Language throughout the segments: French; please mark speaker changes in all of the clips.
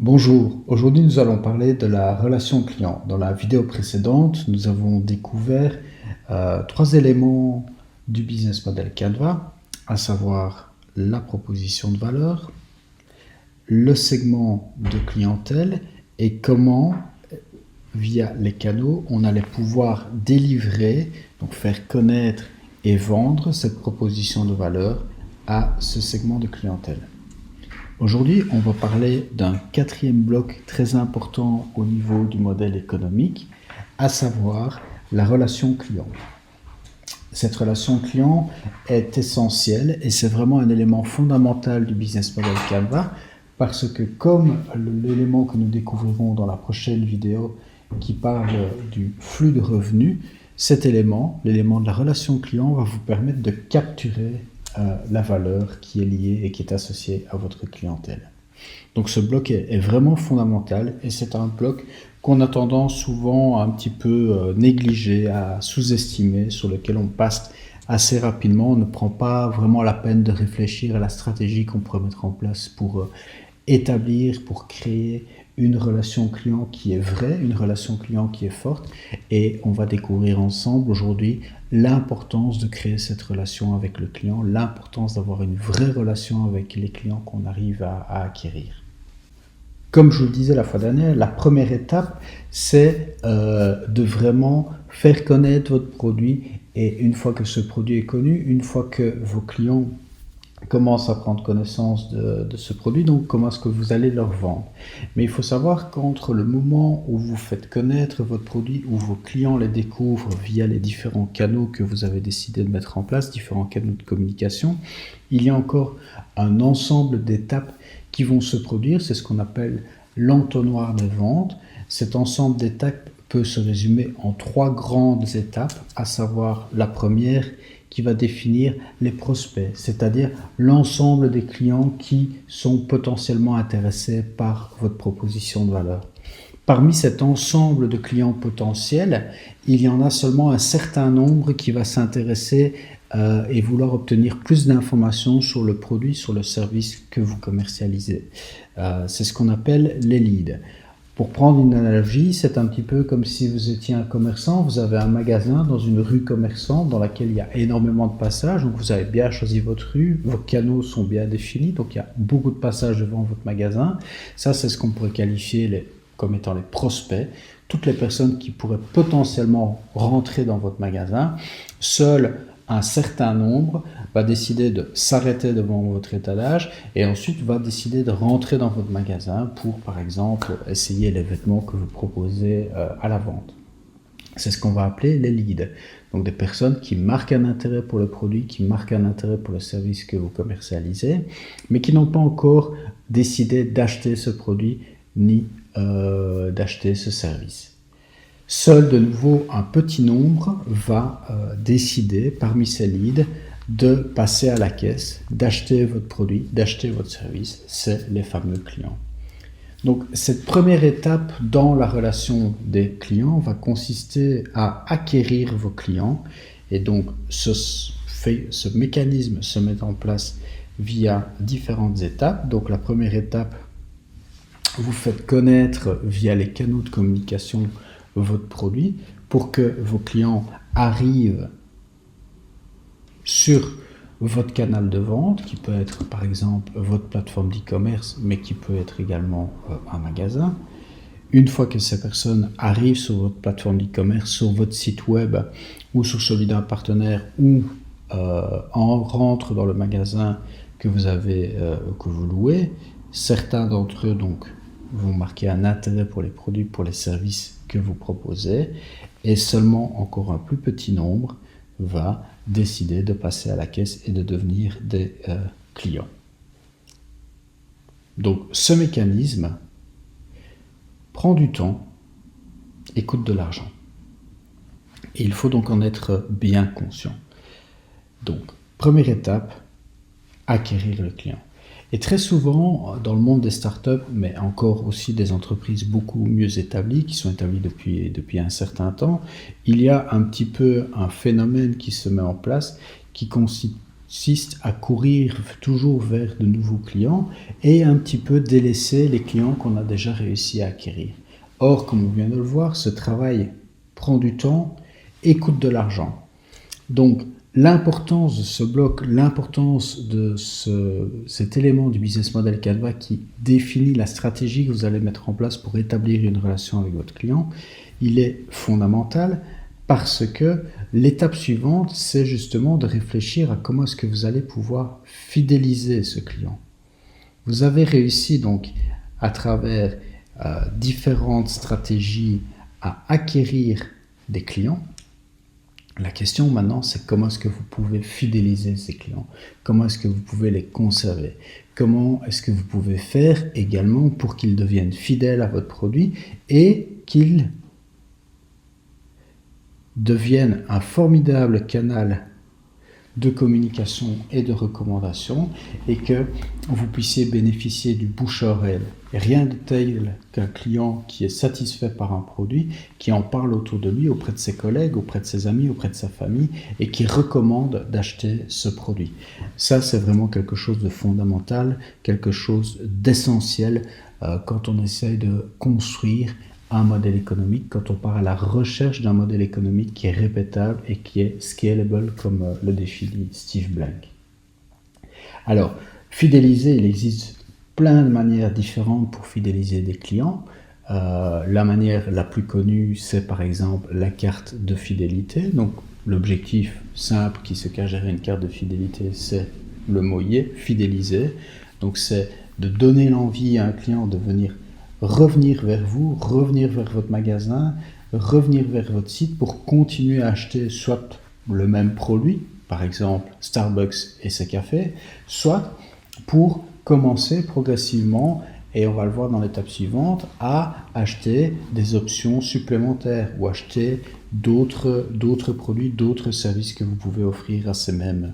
Speaker 1: Bonjour, aujourd'hui nous allons parler de la relation client. Dans la vidéo précédente, nous avons découvert trois éléments du business model Canva, à savoir la proposition de valeur, le segment de clientèle et comment, via les canaux, on allait pouvoir délivrer, donc faire connaître et vendre cette proposition de valeur à ce segment de clientèle. Aujourd'hui, on va parler d'un quatrième bloc très important au niveau du modèle économique, à savoir la relation client. Cette relation client est essentielle et c'est vraiment un élément fondamental du business model Canva parce que comme l'élément que nous découvrirons dans la prochaine vidéo qui parle du flux de revenus, cet élément, l'élément de la relation client, va vous permettre de capturer la valeur qui est liée et qui est associée à votre clientèle. Donc ce bloc est vraiment fondamental et c'est un bloc qu'on a tendance souvent à un petit peu négliger, à sous-estimer, sur lequel on passe assez rapidement. On ne prend pas vraiment la peine de réfléchir à la stratégie qu'on pourrait mettre en place pour établir, pour créer une relation client qui est vraie, une relation client qui est forte. Et on va découvrir ensemble aujourd'hui l'importance de créer cette relation avec le client, l'importance d'avoir une vraie relation avec les clients qu'on arrive à acquérir. Comme je vous le disais la fois dernière, la première étape, c'est de vraiment faire connaître votre produit. Et une fois que ce produit est connu, une fois que vos clients commencent à prendre connaissance de ce produit, donc comment est-ce que vous allez leur vendre. Mais il faut savoir qu'entre le moment où vous faites connaître votre produit, où vos clients les découvrent via les différents canaux que vous avez décidé de mettre en place, différents canaux de communication, il y a encore un ensemble d'étapes qui vont se produire, c'est ce qu'on appelle l'entonnoir des ventes. Cet ensemble d'étapes peut se résumer en trois grandes étapes, à savoir la première qui va définir les prospects, c'est-à-dire l'ensemble des clients qui sont potentiellement intéressés par votre proposition de valeur. Parmi cet ensemble de clients potentiels, il y en a seulement un certain nombre qui va s'intéresser et vouloir obtenir plus d'informations sur le produit, sur le service que vous commercialisez. C'est ce qu'on appelle les leads. Pour prendre une analogie, c'est un petit peu comme si vous étiez un commerçant, vous avez un magasin dans une rue commerçante dans laquelle il y a énormément de passages, donc vous avez bien choisi votre rue, vos canaux sont bien définis, donc il y a beaucoup de passages devant votre magasin. Ça, c'est ce qu'on pourrait qualifier comme étant les prospects, toutes les personnes qui pourraient potentiellement rentrer dans votre magasin. Seul un certain nombre va décider de s'arrêter devant votre étalage et ensuite va décider de rentrer dans votre magasin pour, par exemple, essayer les vêtements que vous proposez à la vente. C'est ce qu'on va appeler les leads. Donc des personnes qui marquent un intérêt pour le produit, qui marquent un intérêt pour le service que vous commercialisez, mais qui n'ont pas encore décidé d'acheter ce produit ni d'acheter ce service. Seul de nouveau un petit nombre va décider parmi ces leads de passer à la caisse, d'acheter votre produit, d'acheter votre service, c'est les fameux clients. Donc cette première étape dans la relation des clients va consister à acquérir vos clients et donc ce mécanisme se met en place via différentes étapes. Donc la première étape, vous faites connaître via les canaux de communication votre produit pour que vos clients arrivent sur votre canal de vente, qui peut être par exemple votre plateforme d'e-commerce, mais qui peut être également un magasin. Une fois que ces personnes arrivent sur votre plateforme d'e-commerce, sur votre site web ou sur celui d'un partenaire ou rentrent dans le magasin que vous louez, certains d'entre eux donc vont marquer un intérêt pour les produits, pour les services que vous proposez, et seulement encore un plus petit nombre va décider de passer à la caisse et de devenir des clients. Donc ce mécanisme prend du temps et coûte de l'argent. Et il faut donc en être bien conscient. Donc, première étape, acquérir le client. Et très souvent, dans le monde des startups, mais encore aussi des entreprises beaucoup mieux établies, qui sont établies depuis un certain temps, il y a un petit peu un phénomène qui se met en place, qui consiste consiste à courir toujours vers de nouveaux clients et un petit peu délaisser les clients qu'on a déjà réussi à acquérir. Or, comme on vient de le voir, ce travail prend du temps et coûte de l'argent. Donc, l'importance de ce bloc, l'importance de cet élément du business model Canva qui définit la stratégie que vous allez mettre en place pour établir une relation avec votre client, il est fondamental parce que l'étape suivante, c'est justement de réfléchir à comment est-ce que vous allez pouvoir fidéliser ce client. Vous avez réussi donc à travers différentes stratégies à acquérir des clients. La question maintenant, c'est comment est-ce que vous pouvez fidéliser ces clients? Comment est-ce que vous pouvez les conserver? Comment est-ce que vous pouvez faire également pour qu'ils deviennent fidèles à votre produit et qu'ils deviennent un formidable canal de communication et de recommandation et que vous puissiez bénéficier du bouche à oreille. Rien de tel qu'un client qui est satisfait par un produit, qui en parle autour de lui, auprès de ses collègues, auprès de ses amis, auprès de sa famille et qui recommande d'acheter ce produit. Ça, c'est vraiment quelque chose de fondamental, quelque chose d'essentiel quand on essaye de construire un modèle économique, quand on part à la recherche d'un modèle économique qui est répétable et qui est scalable comme le définit Steve Blank. Alors, fidéliser, il existe plein de manières différentes pour fidéliser des clients. La manière la plus connue, c'est par exemple la carte de fidélité. Donc, l'objectif simple qui se cache derrière une carte de fidélité, c'est le mot y est, fidéliser. Donc, c'est de donner l'envie à un client de venir revenir vers vous, revenir vers votre magasin, revenir vers votre site pour continuer à acheter soit le même produit, par exemple Starbucks et ses cafés, soit pour commencer progressivement, et on va le voir dans l'étape suivante, à acheter des options supplémentaires ou acheter d'autres produits, d'autres services que vous pouvez offrir à ces mêmes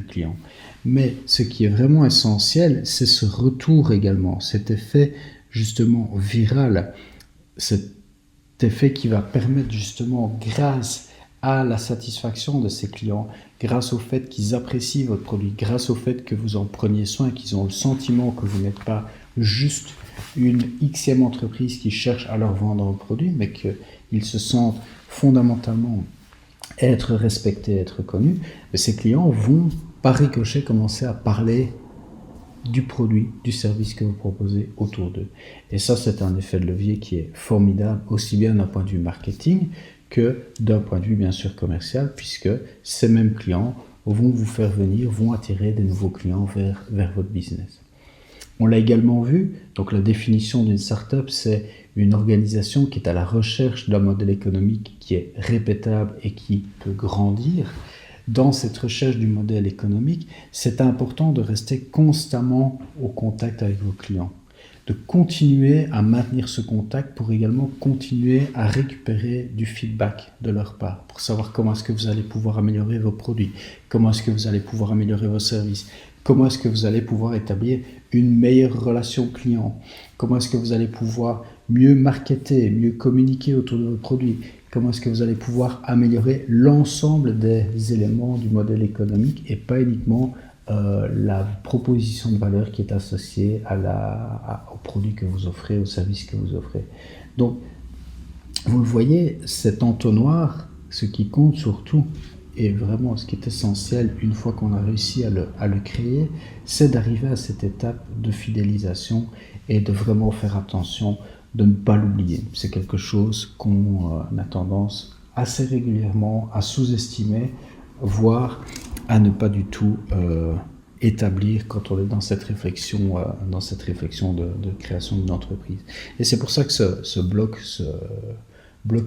Speaker 1: clients. Mais ce qui est vraiment essentiel, c'est ce retour également, cet effet justement viral, cet effet qui va permettre justement, grâce à la satisfaction de ces clients, grâce au fait qu'ils apprécient votre produit, grâce au fait que vous en preniez soin, qu'ils ont le sentiment que vous n'êtes pas juste une xème entreprise qui cherche à leur vendre un produit, mais qu'ils se sentent fondamentalement être respectés, être connus, ces clients vont par ricochet commencer à parler du produit, du service que vous proposez autour d'eux. Et ça, c'est un effet de levier qui est formidable, aussi bien d'un point de vue marketing que d'un point de vue bien sûr commercial, puisque ces mêmes clients vont vous faire venir, vont attirer des nouveaux clients vers votre business. On l'a également vu, donc la définition d'une startup, c'est une organisation qui est à la recherche d'un modèle économique qui est répétable et qui peut grandir. Dans cette recherche du modèle économique, c'est important de rester constamment au contact avec vos clients, de continuer à maintenir ce contact pour également continuer à récupérer du feedback de leur part, pour savoir comment est-ce que vous allez pouvoir améliorer vos produits, comment est-ce que vous allez pouvoir améliorer vos services, comment est-ce que vous allez pouvoir établir une meilleure relation client, comment est-ce que vous allez pouvoir mieux marketer, mieux communiquer autour de vos produits, comment est-ce que vous allez pouvoir améliorer l'ensemble des éléments du modèle économique et pas uniquement la proposition de valeur qui est associée au produit que vous offrez, au service que vous offrez. Donc, vous le voyez, cet entonnoir, ce qui compte surtout, et vraiment ce qui est essentiel une fois qu'on a réussi à le créer, c'est d'arriver à cette étape de fidélisation et de vraiment faire attention de ne pas l'oublier. C'est quelque chose qu'on a tendance assez régulièrement à sous-estimer, voire à ne pas du tout établir quand on est dans cette réflexion de création d'une entreprise. Et c'est pour ça que ce bloc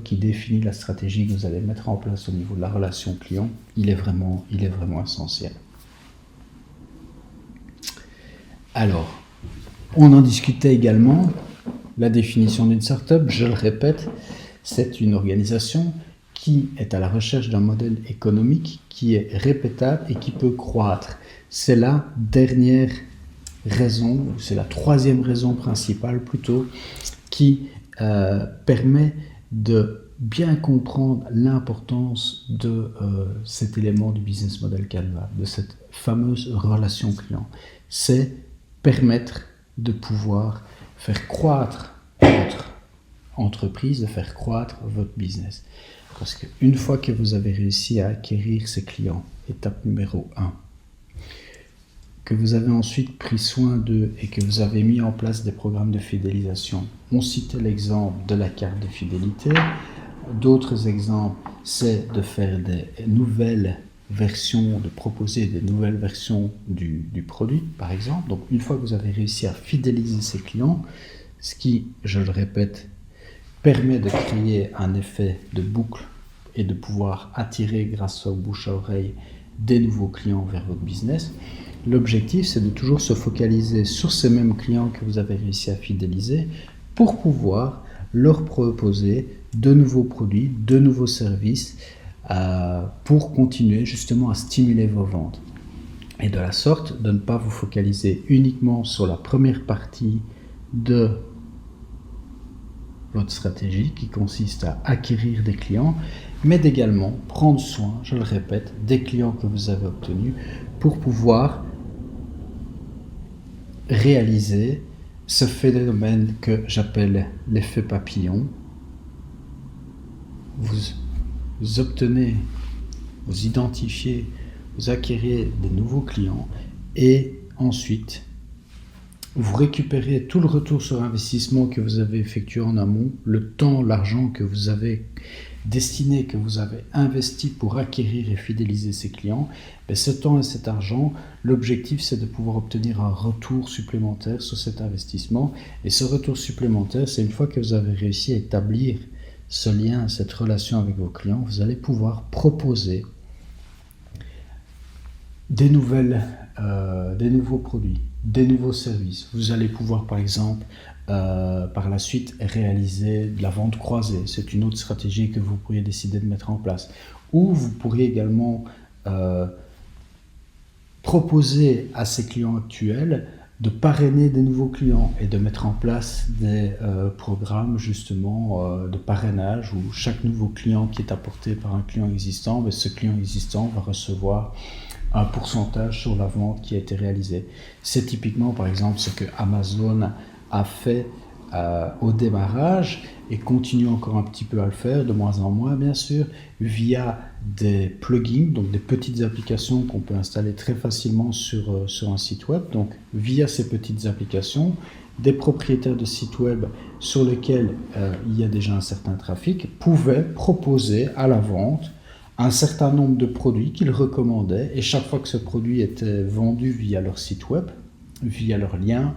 Speaker 1: qui définit la stratégie que vous allez mettre en place au niveau de la relation client, il est vraiment essentiel. Alors, on en discutait également. La définition d'une startup, je le répète, c'est une organisation qui est à la recherche d'un modèle économique qui est répétable et qui peut croître. C'est la dernière raison, c'est la troisième raison principale plutôt, qui permet de bien comprendre l'importance de cet élément du business model Canva, de cette fameuse relation client. C'est permettre de pouvoir faire croître votre entreprise, de faire croître votre business. Parce qu'une fois que vous avez réussi à acquérir ces clients, étape numéro 1, que vous avez ensuite pris soin d'eux et que vous avez mis en place des programmes de fidélisation. On citait l'exemple de la carte de fidélité. D'autres exemples, c'est de faire des nouvelles versions, de proposer des nouvelles versions du produit, par exemple. Donc, une fois que vous avez réussi à fidéliser ces clients, ce qui, je le répète, permet de créer un effet de boucle et de pouvoir attirer, grâce au bouche à oreille, des nouveaux clients vers votre business. L'objectif, c'est de toujours se focaliser sur ces mêmes clients que vous avez réussi à fidéliser pour pouvoir leur proposer de nouveaux produits, de nouveaux services pour continuer justement à stimuler vos ventes. Et de la sorte, de ne pas vous focaliser uniquement sur la première partie de votre stratégie qui consiste à acquérir des clients, mais d'également prendre soin, je le répète, des clients que vous avez obtenus pour pouvoir réaliser ce phénomène que j'appelle l'effet papillon. Vous obtenez, vous identifiez, vous acquérez des nouveaux clients et ensuite vous récupérez tout le retour sur investissement que vous avez effectué en amont, le temps, l'argent que vous avez destiné, que vous avez investi pour acquérir et fidéliser ces clients. Mais ce temps et cet argent, l'objectif c'est de pouvoir obtenir un retour supplémentaire sur cet investissement. Et ce retour supplémentaire, c'est une fois que vous avez réussi à établir ce lien, cette relation avec vos clients, vous allez pouvoir proposer des nouveaux produits, des nouveaux services. Vous allez pouvoir par exemple par la suite réaliser de la vente croisée. C'est une autre stratégie que vous pourriez décider de mettre en place. Ou vous pourriez également proposer à ces clients actuels de parrainer des nouveaux clients et de mettre en place des programmes justement de parrainage où chaque nouveau client qui est apporté par un client existant, ce client existant va recevoir un pourcentage sur la vente qui a été réalisée. C'est typiquement par exemple ce que Amazon a fait au démarrage et continue encore un petit peu à le faire, de moins en moins bien sûr, via des plugins, donc des petites applications qu'on peut installer très facilement sur un site web. Donc via ces petites applications, des propriétaires de sites web sur lesquels il y a déjà un certain trafic pouvaient proposer à la vente un certain nombre de produits qu'ils recommandaient, et chaque fois que ce produit était vendu via leur site web, via leur lien,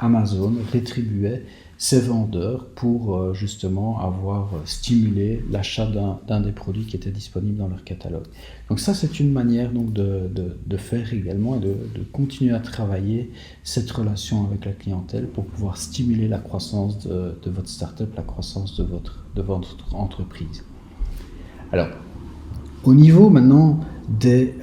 Speaker 1: Amazon rétribuait ces vendeurs pour justement avoir stimulé l'achat d'un des produits qui étaient disponibles dans leur catalogue. Donc ça, c'est une manière donc, de faire également et de continuer à travailler cette relation avec la clientèle pour pouvoir stimuler la croissance de votre start-up, la croissance de votre entreprise. Alors, au niveau maintenant des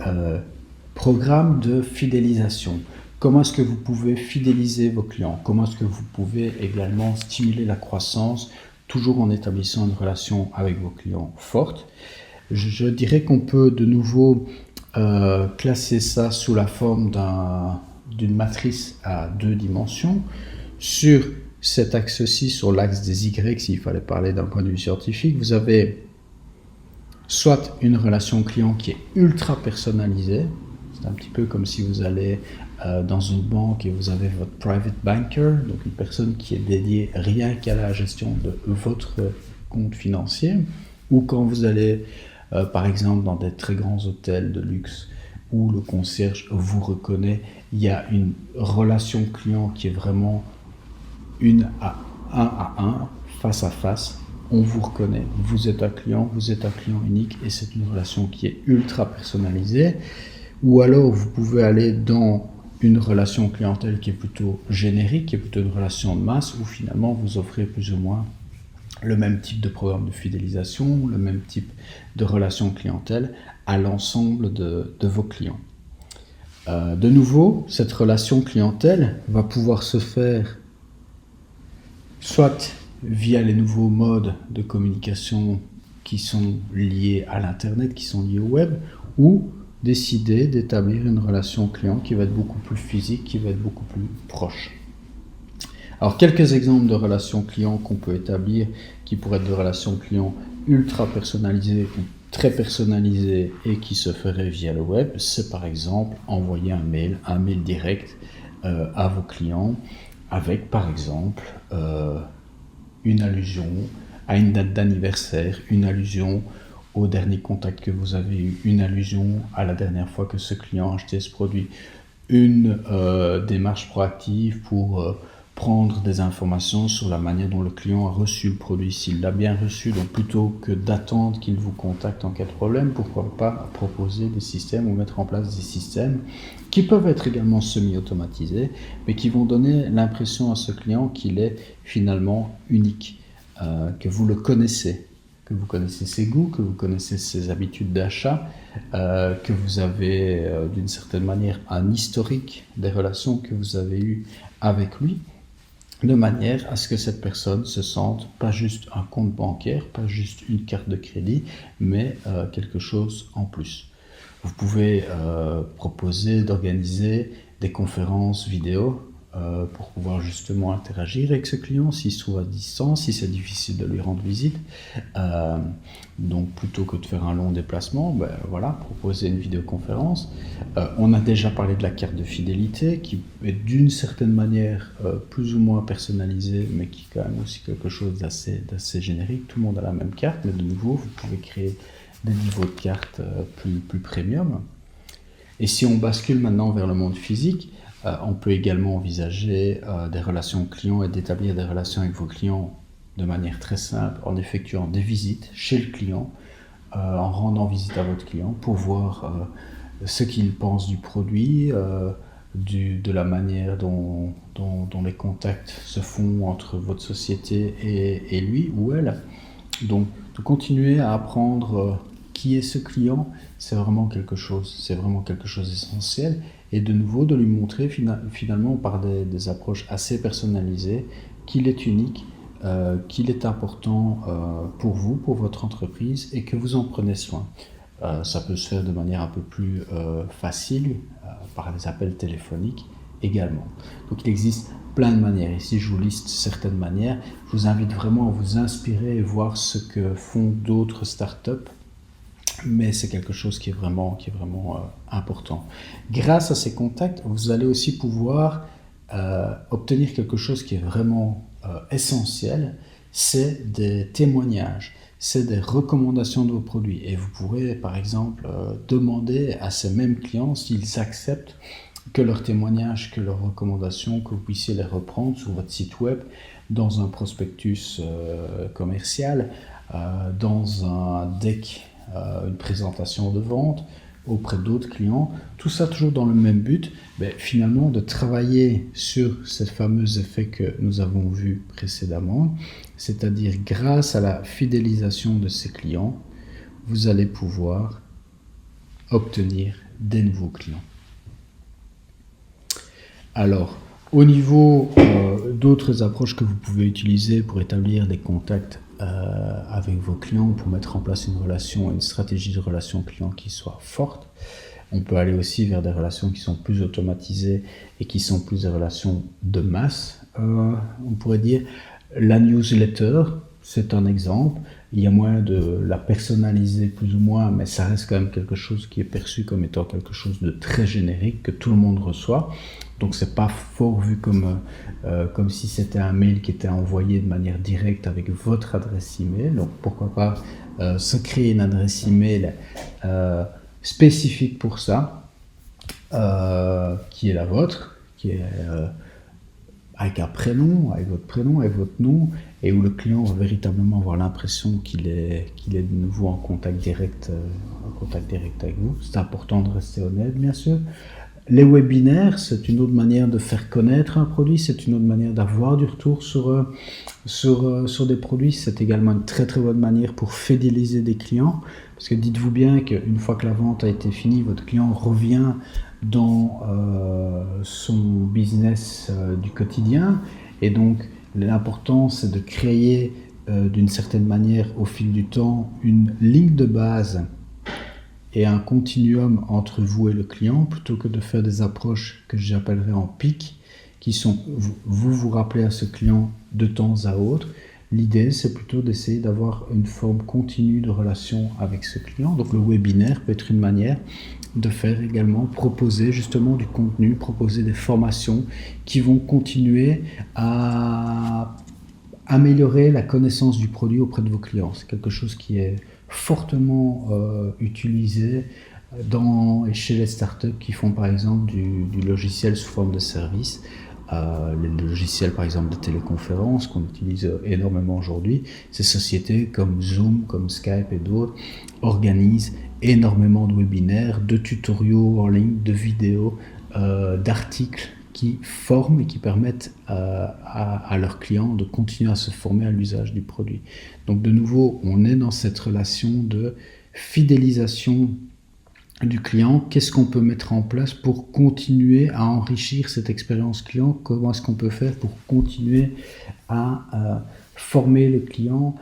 Speaker 1: programmes de fidélisation, comment est-ce que vous pouvez fidéliser vos clients? Comment est-ce que vous pouvez également stimuler la croissance, toujours en établissant une relation avec vos clients forte? Je dirais qu'on peut de nouveau classer ça sous la forme d'une matrice à 2 dimensions. Sur cet axe-ci, sur l'axe des Y, s'il fallait parler d'un point de vue scientifique, vous avez soit une relation client qui est ultra personnalisée, c'est un petit peu comme si vous allez dans une banque et vous avez votre private banker, donc une personne qui est dédiée rien qu'à la gestion de votre compte financier, ou quand vous allez par exemple dans des très grands hôtels de luxe où le concierge vous reconnaît, il y a une relation client qui est vraiment à un, face à face. On vous reconnaît, vous êtes un client unique et c'est une relation qui est ultra personnalisée. Ou alors vous pouvez aller dans une relation clientèle qui est plutôt générique, qui est plutôt une relation de masse, où finalement vous offrez plus ou moins le même type de programme de fidélisation, le même type de relation clientèle à l'ensemble de vos clients. De nouveau, cette relation clientèle va pouvoir se faire soit via les nouveaux modes de communication qui sont liés à l'Internet, qui sont liés au web, ou décider d'établir une relation client qui va être beaucoup plus physique, qui va être beaucoup plus proche. Alors, quelques exemples de relations clients qu'on peut établir, qui pourraient être de relations clients ultra personnalisées ou très personnalisées et qui se feraient via le web, c'est par exemple envoyer un mail direct à vos clients avec par exemple une allusion à une date d'anniversaire, une allusion au dernier contact que vous avez eu, une allusion à la dernière fois que ce client a acheté ce produit, une démarche proactive pour prendre des informations sur la manière dont le client a reçu le produit, s'il l'a bien reçu. Donc plutôt que d'attendre qu'il vous contacte en cas de problème, pourquoi pas proposer des systèmes ou mettre en place des systèmes qui peuvent être également semi-automatisés, mais qui vont donner l'impression à ce client qu'il est finalement unique, que vous le connaissez, que vous connaissez ses goûts, que vous connaissez ses habitudes d'achat, que vous avez d'une certaine manière un historique des relations que vous avez eues avec lui, de manière à ce que cette personne se sente pas juste un compte bancaire, pas juste une carte de crédit, mais quelque chose en plus. Vous pouvez proposer d'organiser des conférences vidéo pour pouvoir justement interagir avec ce client s'il se trouve à distance, si c'est difficile de lui rendre visite. Donc plutôt que de faire un long déplacement, voilà, proposer une vidéoconférence. On a déjà parlé de la carte de fidélité qui est d'une certaine manière plus ou moins personnalisée, mais qui est quand même aussi quelque chose d'assez générique. Tout le monde a la même carte, mais de nouveau, vous pouvez créer des niveaux de cartes plus premium. Et si on bascule maintenant vers le monde physique, on peut également envisager des relations clients et d'établir des relations avec vos clients de manière très simple en effectuant des visites chez le client, en rendant visite à votre client pour voir ce qu'il pense du produit, de la manière dont les contacts se font entre votre société et lui ou elle. Donc, de continuer à apprendre qui est ce client, c'est vraiment quelque chose d'essentiel. Et de nouveau, de lui montrer finalement par des approches assez personnalisées qu'il est unique, qu'il est important pour vous, pour votre entreprise et que vous en prenez soin. Ça peut se faire de manière un peu plus facile, par des appels téléphoniques également. Donc il existe plein de manières. Ici, je vous liste certaines manières. Je vous invite vraiment à vous inspirer et voir ce que font d'autres startups. Mais c'est quelque chose qui est vraiment important. Grâce à ces contacts, vous allez aussi pouvoir obtenir quelque chose qui est vraiment essentiel, c'est des témoignages, c'est des recommandations de vos produits. Et vous pourrez, par exemple, demander à ces mêmes clients s'ils acceptent que leurs témoignages, que leurs recommandations, que vous puissiez les reprendre sur votre site web, dans un prospectus commercial, dans un deck, une présentation de vente auprès d'autres clients, tout ça toujours dans le même but, finalement de travailler sur ce fameux effet que nous avons vu précédemment, c'est-à-dire grâce à la fidélisation de ces clients, vous allez pouvoir obtenir des nouveaux clients. Alors, au niveau d'autres approches que vous pouvez utiliser pour établir des contacts avec vos clients, pour mettre en place une relation, une stratégie de relation client qui soit forte, on peut aller aussi vers des relations qui sont plus automatisées et qui sont plus des relations de masse. On pourrait dire la newsletter, c'est un exemple. Il y a moyen de la personnaliser plus ou moins, mais ça reste quand même quelque chose qui est perçu comme étant quelque chose de très générique que tout le monde reçoit. Donc c'est pas fort vu comme si c'était un mail qui était envoyé de manière directe avec votre adresse email. Donc pourquoi pas se créer une adresse email spécifique pour ça, qui est la vôtre, qui est avec un prénom, avec votre nom, et où le client va véritablement avoir l'impression qu'il est de nouveau en contact direct avec vous. C'est important de rester honnête, bien sûr. Les webinaires, c'est une autre manière de faire connaître un produit, c'est une autre manière d'avoir du retour sur des produits. C'est également une très très bonne manière pour fidéliser des clients, parce que dites-vous bien qu'une fois que la vente a été finie, votre client revient dans son business du quotidien, et donc l'important, c'est de créer d'une certaine manière, au fil du temps, une ligne de base et un continuum entre vous et le client, plutôt que de faire des approches que j'appellerais en pic, qui sont vous rappelez à ce client de temps à autre. L'idée, c'est plutôt d'essayer d'avoir une forme continue de relation avec ce client. Donc le webinaire peut être une manière de faire également, proposer justement du contenu, proposer des formations qui vont continuer à améliorer la connaissance du produit auprès de vos clients. C'est quelque chose qui est fortement utilisé et chez les startups qui font par exemple du logiciel sous forme de service. Les logiciels par exemple de téléconférence qu'on utilise énormément aujourd'hui. Ces sociétés comme Zoom, comme Skype et d'autres organisent énormément de webinaires, de tutoriaux en ligne, de vidéos, d'articles qui forment et qui permettent à leurs clients de continuer à se former à l'usage du produit. Donc de nouveau, on est dans cette relation de fidélisation du client. Qu'est-ce qu'on peut mettre en place pour continuer à enrichir cette expérience client? Comment est-ce qu'on peut faire pour continuer à former le client,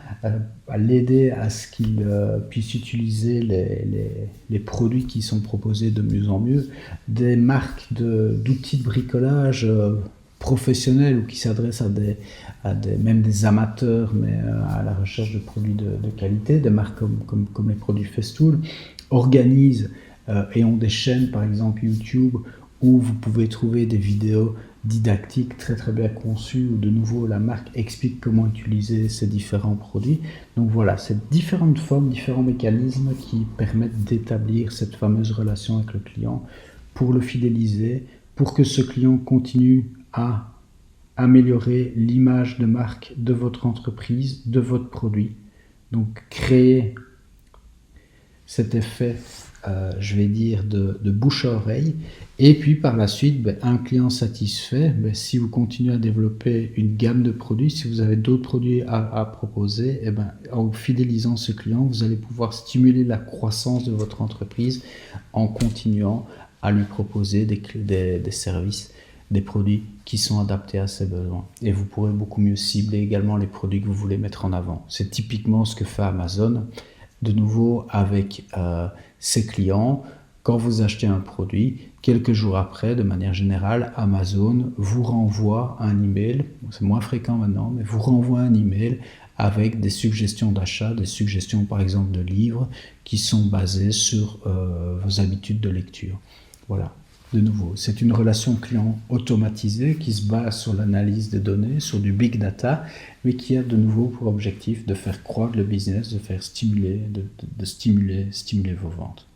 Speaker 1: à l'aider à ce qu'il puisse utiliser les produits qui sont proposés de mieux en mieux, des marques d'outils de bricolage professionnels ou qui s'adressent même des amateurs, mais à la recherche de produits de qualité, des marques comme les produits Festool, organisent et ont des chaînes, par exemple YouTube, où vous pouvez trouver des vidéos didactiques très très bien conçues, où de nouveau la marque explique comment utiliser ces différents produits. Donc voilà, c'est différentes formes, différents mécanismes qui permettent d'établir cette fameuse relation avec le client pour le fidéliser, pour que ce client continue à améliorer l'image de marque de votre entreprise, de votre produit. Donc créer cet effet, je vais dire, de bouche à oreille. Et puis par la suite, un client satisfait, si vous continuez à développer une gamme de produits, si vous avez d'autres produits à proposer, en fidélisant ce client, vous allez pouvoir stimuler la croissance de votre entreprise en continuant à lui proposer des services, des produits qui sont adaptés à ses besoins. Et vous pourrez beaucoup mieux cibler également les produits que vous voulez mettre en avant. C'est typiquement ce que fait Amazon. De nouveau, avec ses clients, quand vous achetez un produit, quelques jours après, de manière générale, Amazon vous renvoie un email, c'est moins fréquent maintenant, mais vous renvoie un email avec des suggestions d'achat, des suggestions par exemple de livres qui sont basées sur vos habitudes de lecture. Voilà. De nouveau, c'est une relation client automatisée qui se base sur l'analyse des données, sur du big data, mais qui a de nouveau pour objectif de faire croître le business, de faire stimuler, de stimuler vos ventes.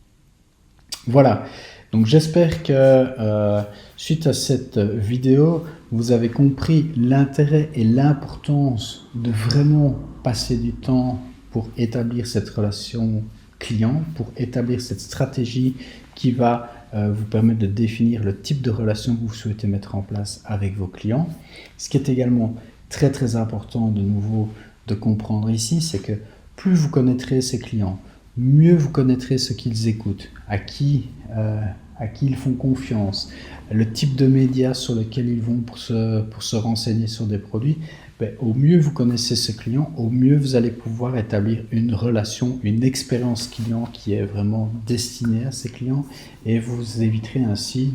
Speaker 1: Voilà, donc j'espère que suite à cette vidéo, vous avez compris l'intérêt et l'importance de vraiment passer du temps pour établir cette relation client, pour établir cette stratégie qui va vous permettre de définir le type de relation que vous souhaitez mettre en place avec vos clients. Ce qui est également très très important de nouveau de comprendre ici, c'est que plus vous connaîtrez ces clients, mieux vous connaîtrez ce qu'ils écoutent, à qui ils font confiance, le type de médias sur lesquels ils vont pour se renseigner sur des produits. Au mieux vous connaissez ce client, au mieux vous allez pouvoir établir une relation, une expérience client qui est vraiment destinée à ces clients, et vous éviterez ainsi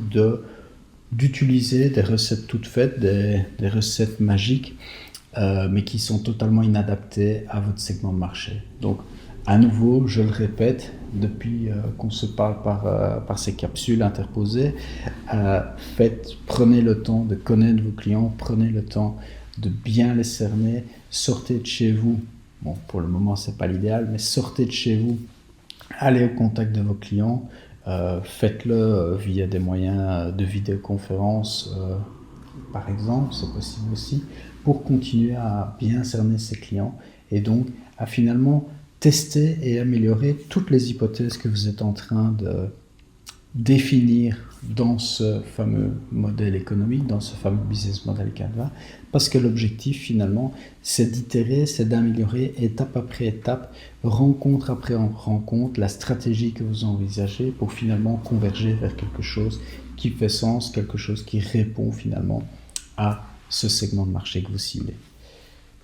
Speaker 1: d'utiliser des recettes toutes faites, des recettes magiques, mais qui sont totalement inadaptées à votre segment de marché. Donc à nouveau, je le répète, depuis qu'on se parle par ces capsules interposées, prenez le temps de connaître vos clients, prenez le temps de bien les cerner, sortez de chez vous, bon pour le moment c'est pas l'idéal, mais sortez de chez vous, allez au contact de vos clients, faites-le via des moyens de vidéoconférence par exemple, c'est possible aussi, pour continuer à bien cerner ses clients et donc à finalement tester et améliorer toutes les hypothèses que vous êtes en train de définir dans ce fameux modèle économique, dans ce fameux business model Canva, parce que l'objectif finalement c'est d'itérer, c'est d'améliorer étape après étape, rencontre après rencontre, la stratégie que vous envisagez pour finalement converger vers quelque chose qui fait sens, quelque chose qui répond finalement à ce segment de marché que vous ciblez.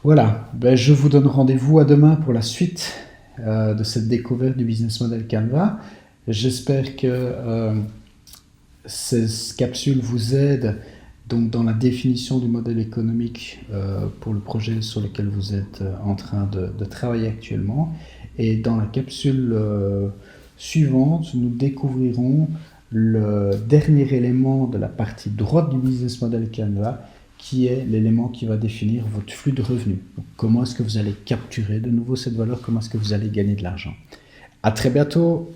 Speaker 1: Voilà, ben, je vous donne rendez-vous à demain pour la suite de cette découverte du business model Canva. J'espère que ces capsules vous aident donc dans la définition du modèle économique pour le projet sur lequel vous êtes en train de travailler actuellement. Et dans la capsule suivante, nous découvrirons le dernier élément de la partie droite du business model Canva, qui est l'élément qui va définir votre flux de revenus. Donc, comment est-ce que vous allez capturer de nouveau cette valeur, comment est-ce que vous allez gagner de l'argent. À très bientôt.